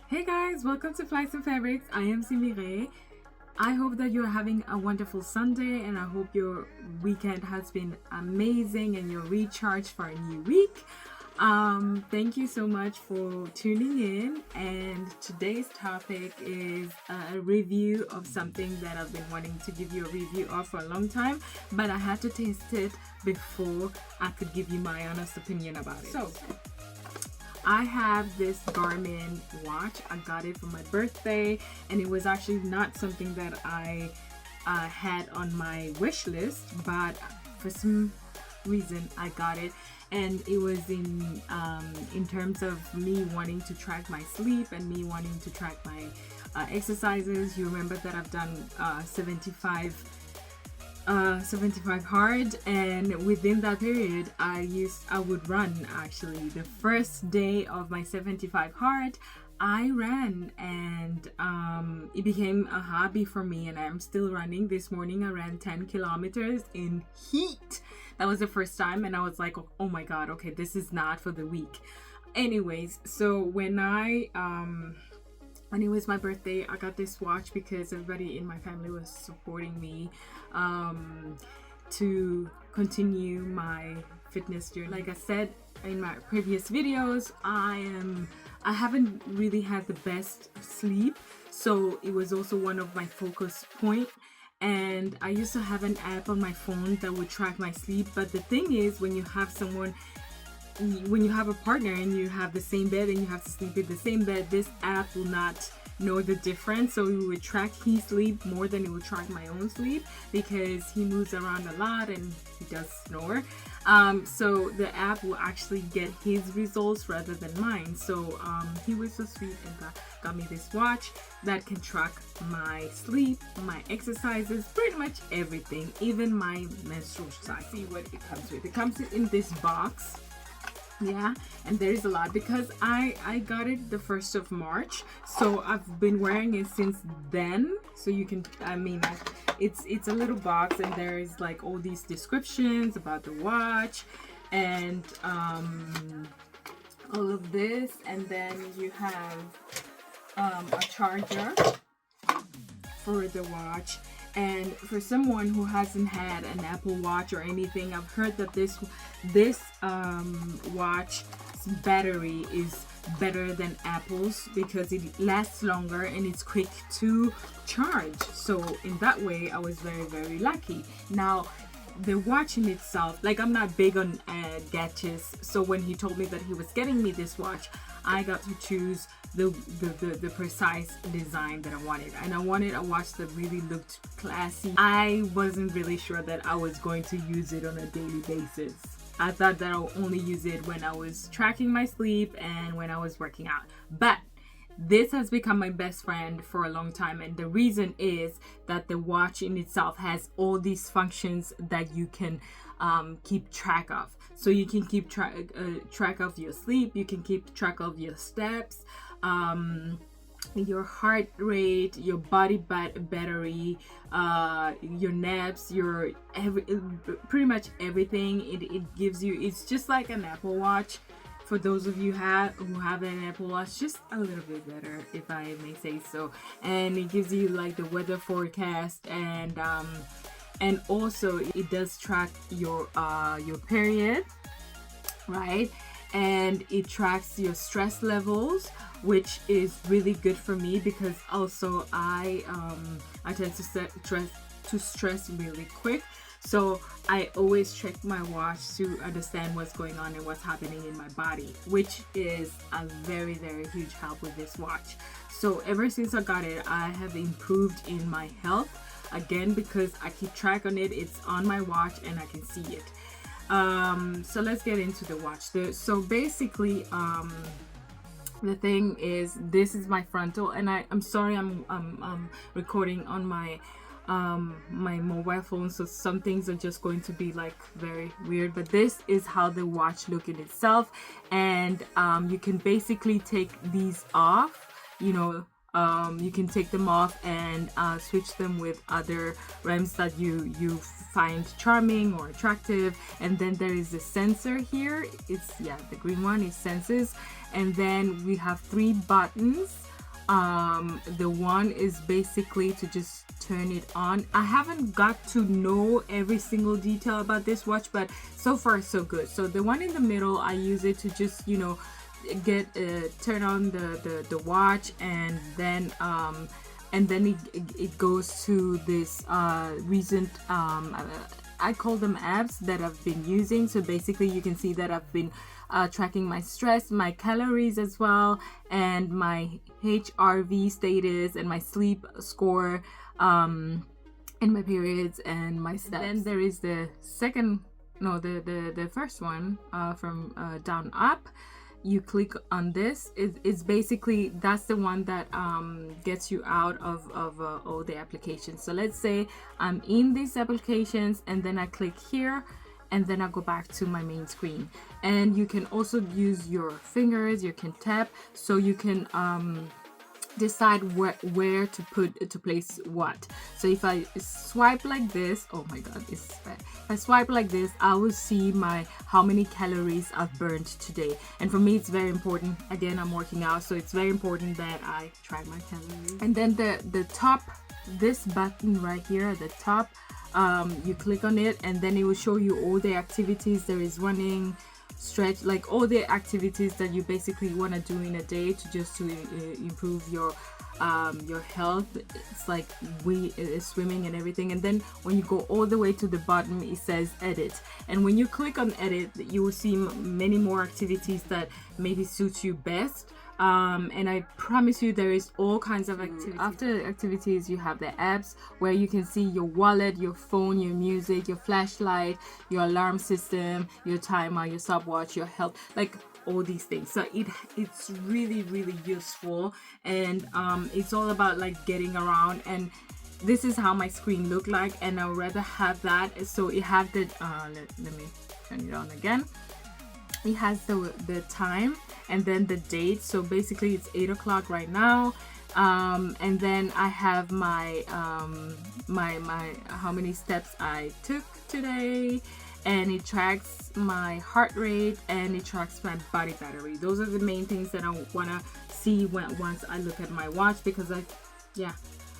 Hey guys, welcome to Flights and Fabrics. I am Simire. I hope that you're having a wonderful Sunday and I hope your weekend has been amazing and you're recharged for a new week. Thank you so much for tuning in, and today's topic is a review of something that I've been wanting to give you a review of for a long time, but I had to taste it before I could give you my honest opinion about it. So I have this Garmin watch. I got it for my birthday, and it was actually not something that I had on my wish list, but for some reason I got it, and it was in terms of me wanting to track my sleep and me wanting to track my exercises. You remember that I've done 75 hard, and within that period I would run. Actually, the first day of my 75 hard I ran, and it became a hobby for me, and I'm still running. This morning I ran 10 kilometers in heat. That was the first time, and I was like, oh my god, okay, this is not for the weak. Anyways, so when it was my birthday, I got this watch because everybody in my family was supporting me to continue my fitness journey. Like I said in my previous videos, I haven't really had the best sleep, so it was also one of my focus point. And I used to have an app on my phone that would track my sleep, but the thing is, when you have a partner and you have the same bed and you have to sleep in the same bed, this app will not know the difference. So it would track his sleep more than it would track my own sleep, because he moves around a lot and he does snore. So the app will actually get his results rather than mine. So he was so sweet and got me this watch that can track my sleep, my exercises, pretty much everything, even my menstrual cycle. See what it comes with. It comes in this box. Yeah, and there's a lot because I got it the 1st of March, so I've been wearing it since then. So you can, it's a little box, and there is like all these descriptions about the watch and all of this, and then you have a charger for the watch. And for someone who hasn't had an Apple Watch or anything, I've heard that this watch's battery is better than Apple's because it lasts longer and it's quick to charge. So in that way, I was very, very lucky. Now, the watch in itself, like, I'm not big on gadgets, so when he told me that he was getting me this watch, I got to choose the precise design that I wanted, and I wanted a watch that really looked classy. I wasn't really sure that I was going to use it on a daily basis. I thought that I'll only use it when I was tracking my sleep and when I was working out, but this has become my best friend for a long time, and the reason is that the watch in itself has all these functions that you can keep track of. So you can keep track of your sleep, you can keep track of your steps, your heart rate, your body battery, your naps, pretty much everything. It gives you, it's just like an Apple Watch. For those of you who have an Apple Watch, just a little bit better, if I may say so. And it gives you like the weather forecast, and also it does track your period, right? And it tracks your stress levels, which is really good for me because also I tend to stress really quick. So I always check my watch to understand what's going on and what's happening in my body, which is a very, very huge help with this watch. So ever since I got it, I have improved in my health, again, because I keep track on it. It's on my watch and I can see it. So let's get into the watch. So basically, the thing is, this is my frontal, and I'm sorry, I'm recording on my mobile phone, so some things are just going to be like very weird, but this is how the watch look in itself. And you can basically take these off, you can take them off and switch them with other rims that you find charming or attractive. And then there is a sensor here. The green one is senses, and then we have 3 buttons The one is basically to just turn it on. I haven't got to know every single detail about this watch, but so far so good. So the one in the middle, I use it to just, you know, get turn on the watch, and then it goes to this recent I call them apps that I've been using. So basically you can see that I've been tracking my stress, my calories as well, and my HRV status and my sleep score, and my periods and my steps. Then there is the first one from down up. You click on this. It's basically, that's the one that gets you out of all the applications. So let's say I'm in these applications, and then I click here, and then I go back to my main screen. And you can also use your fingers, you can tap, so you can decide where to place what. So if I swipe like this, oh my god, if I swipe like this, I will see how many calories I've burned today. And for me, it's very important. Again, I'm working out, so it's very important that I track my calories. And then the top, this button right here at the top, you click on it, and then it will show you all the activities. There is running, stretch, like all the activities that you basically want to do in a day to improve your health. It's like swimming and everything. And then when you go all the way to the bottom, it says edit, and when you click on edit, you will see many more activities that maybe suit you best. And I promise you, there is all kinds of activities. After the activities, you have the apps where you can see your wallet, your phone, your music, your flashlight, your alarm system, your timer, your stopwatch, your health, like all these things. So it's really, really useful, and it's all about like getting around. And this is how my screen look like, and I'd rather have that. So it have the let me turn it on again. It has the time and then the date. So basically it's 8 o'clock right now, and then I have my my how many steps I took today, and it tracks my heart rate, and it tracks my body battery. Those are the main things that I want to see once I look at my watch, because those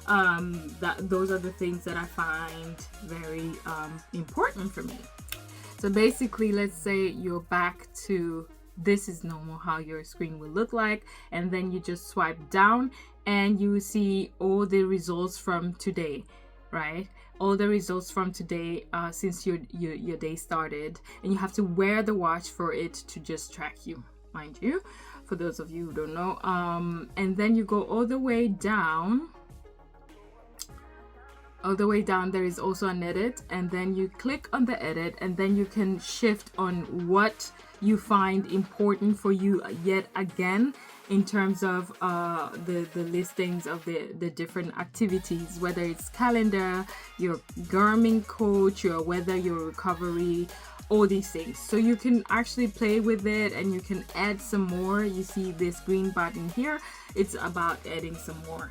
are the things that I find very important for me. So basically, let's say you're back to, this is normal how your screen will look like, and then you just swipe down and you see all the results from today, right? All the results from today since your day started, and you have to wear the watch for it to just track you, mind you, for those of you who don't know. And then you go all the way down. All the way down, there is also an edit, and then you click on the edit, and then you can shift on what you find important for you yet again, in terms of the listings of the different activities, whether it's calendar, your Garmin coach, your weather, your recovery, all these things. So you can actually play with it, and you can add some more. You see this green button here, it's about adding some more.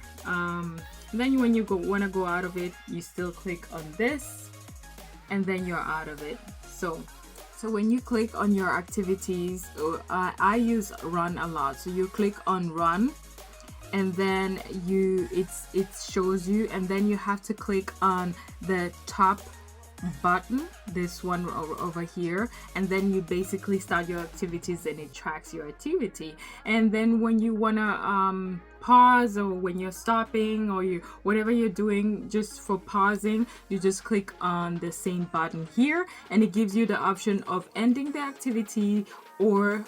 Then when you want to go out of it, you still click on this, and then you're out of it. So when you click on your activities, I use run a lot. So you click on run, and then it shows you, and then you have to click on the top button, this one over here, and then you basically start your activities, and it tracks your activity. And then when you wanna pause, or when you're stopping, or whatever you're doing, just for pausing, you just click on the same button here, and it gives you the option of ending the activity, or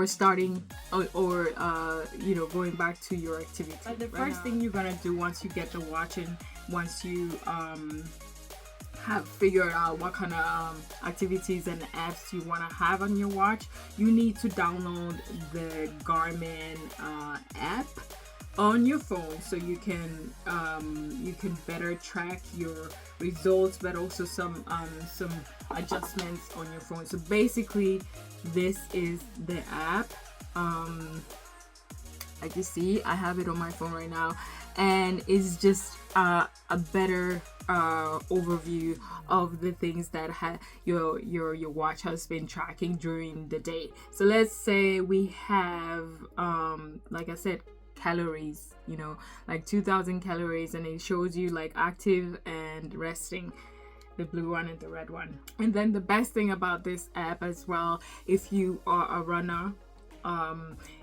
starting, or going back to your activity. But the first thing you're gonna do once you get the watch, and once you have figured out what kind of activities and apps you want to have on your watch, you need to download the Garmin app on your phone, so you can better track your results, but also some adjustments on your phone. So basically, this is the app. Like you see, I have it on my phone right now, and it's just a better overview of the things that your watch has been tracking during the day. So let's say we have like I said, calories, like 2,000 calories, and it shows you like active and resting, the blue one and the red one. And then the best thing about this app as well, if you are a runner,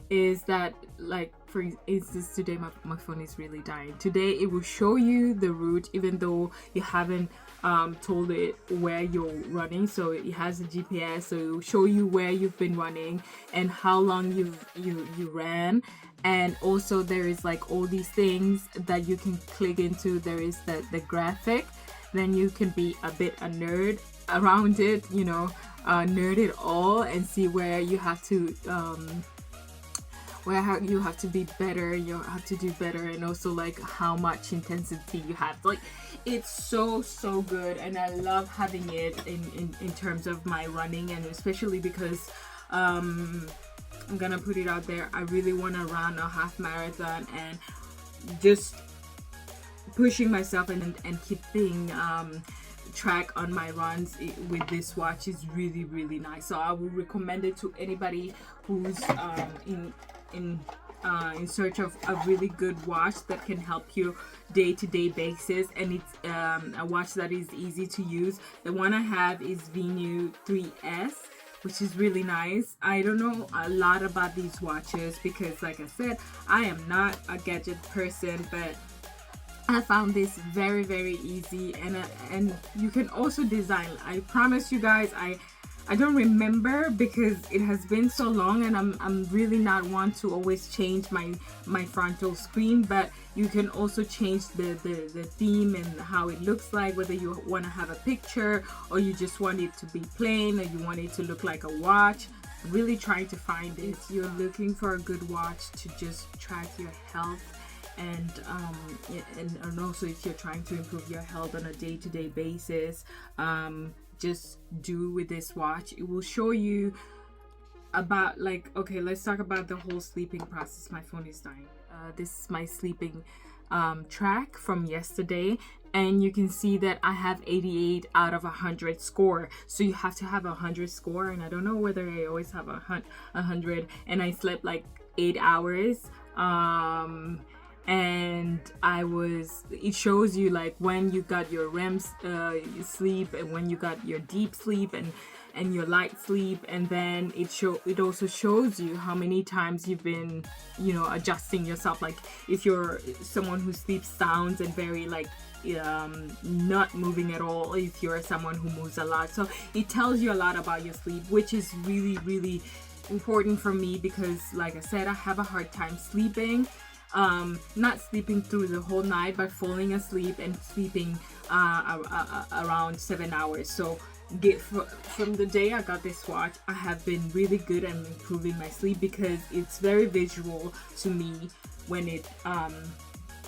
is that, like, for instance, today my phone is really dying. Today it will show you the route even though you haven't told it where you're running. So it has a GPS, so it will show you where you've been running and how long you ran. And also there is like all these things that you can click into. There is the graphic, then you can be a bit a nerd around it, nerd it all and see where you have to you have to be better, you have to do better, and also like how much intensity you have. Like, it's so good, and I love having it in terms of my running, and especially because I'm gonna put it out there, I really want to run a half marathon, and just pushing myself and keeping track on my runs with this watch is really nice. So I would recommend it to anybody who's in search of a really good watch that can help you day-to-day basis, and it's a watch that is easy to use. The one I have is Venu 3S, which is really nice. I don't know a lot about these watches because, like I said, I am not a gadget person, but I found this very easy, and you can also design. I promise you guys, I don't remember because it has been so long, and I'm really not one to always change my frontal screen, but you can also change the theme and how it looks like, whether you want to have a picture or you just want it to be plain or you want it to look like a watch. I'm really trying to find it. If you're looking for a good watch to just track your health, and also if you're trying to improve your health on a day-to-day basis, just do with this watch. It will show you about, like, okay, let's talk about the whole sleeping process. My phone is dying. This is my sleeping track from yesterday, and you can see that I have 88 out of 100 score. So you have to have 100 score, and I don't know whether I always have 100. And I slept like 8 hours. And it shows you like when you got your REM sleep, and when you got your deep sleep and your light sleep, and then it also shows you how many times you've been adjusting yourself. Like if you're someone who sleeps sounds and very like not moving at all, if you're someone who moves a lot. So it tells you a lot about your sleep, which is really important for me because, like I said, I have a hard time sleeping. Not sleeping through the whole night, but falling asleep and sleeping around 7 hours. So from the day I got this watch, I have been really good at improving my sleep because it's very visual to me when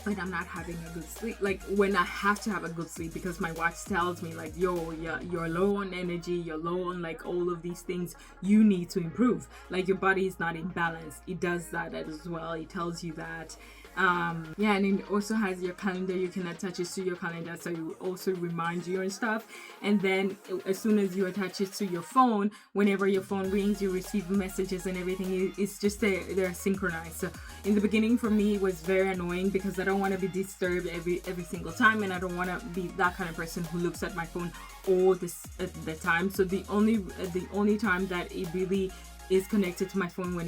when I'm not having a good sleep, like when I have to have a good sleep, because my watch tells me like, yo, you're low on energy, you're low on like all of these things, you need to improve, like your body is not in balance. It does that as well. It tells you that. And it also has your calendar. You can attach it to your calendar, so it will also remind you and stuff. And then as soon as you attach it to your phone, whenever your phone rings, you receive messages and everything. It's just they're synchronized. So in the beginning for me it was very annoying because I don't want to be disturbed every single time, and I don't want to be that kind of person who looks at my phone all the time. So the only time that it really is connected to my phone when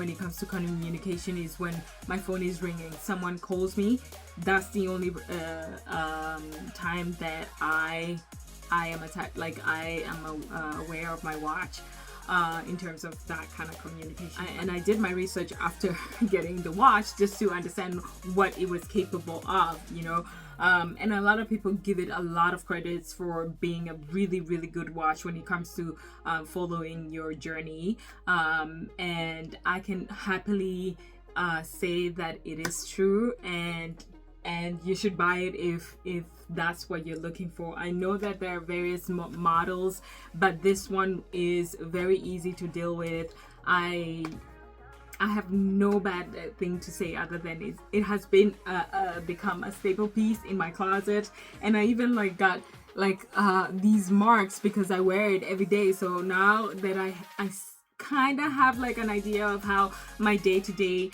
it comes to communication is when my phone is ringing. Someone calls me. That's the only time that I am attacked. Like I am aware of my watch in terms of that kind of communication. And I did my research after getting the watch just to understand what it was capable of. And a lot of people give it a lot of credits for being a really good watch when it comes to following your journey, and I can happily say that it is true, and you should buy it if that's what you're looking for. I know that there are various models, but this one is very easy to deal with. I have no bad thing to say other than it has been become a staple piece in my closet, and I even like got like these marks because I wear it every day. So now that I kind of have like an idea of how my day-to-day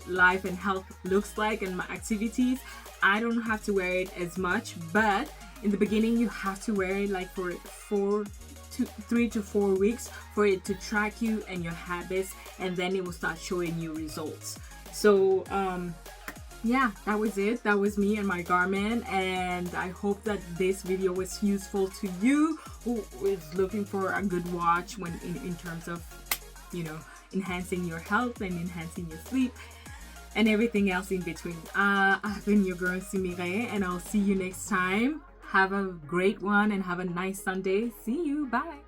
life and health looks like and my activities, I don't have to wear it as much. But in the beginning you have to wear it like for 3 to 4 weeks for it to track you and your habits, and then it will start showing you results. So yeah, that was it. That was me and my Garmin, and I hope that this video was useful to you who is looking for a good watch when in terms of, you know, enhancing your health and enhancing your sleep and everything else in between. I've been your girl Simire, and I'll see you next time. Have a great one and have a nice Sunday. See you. Bye.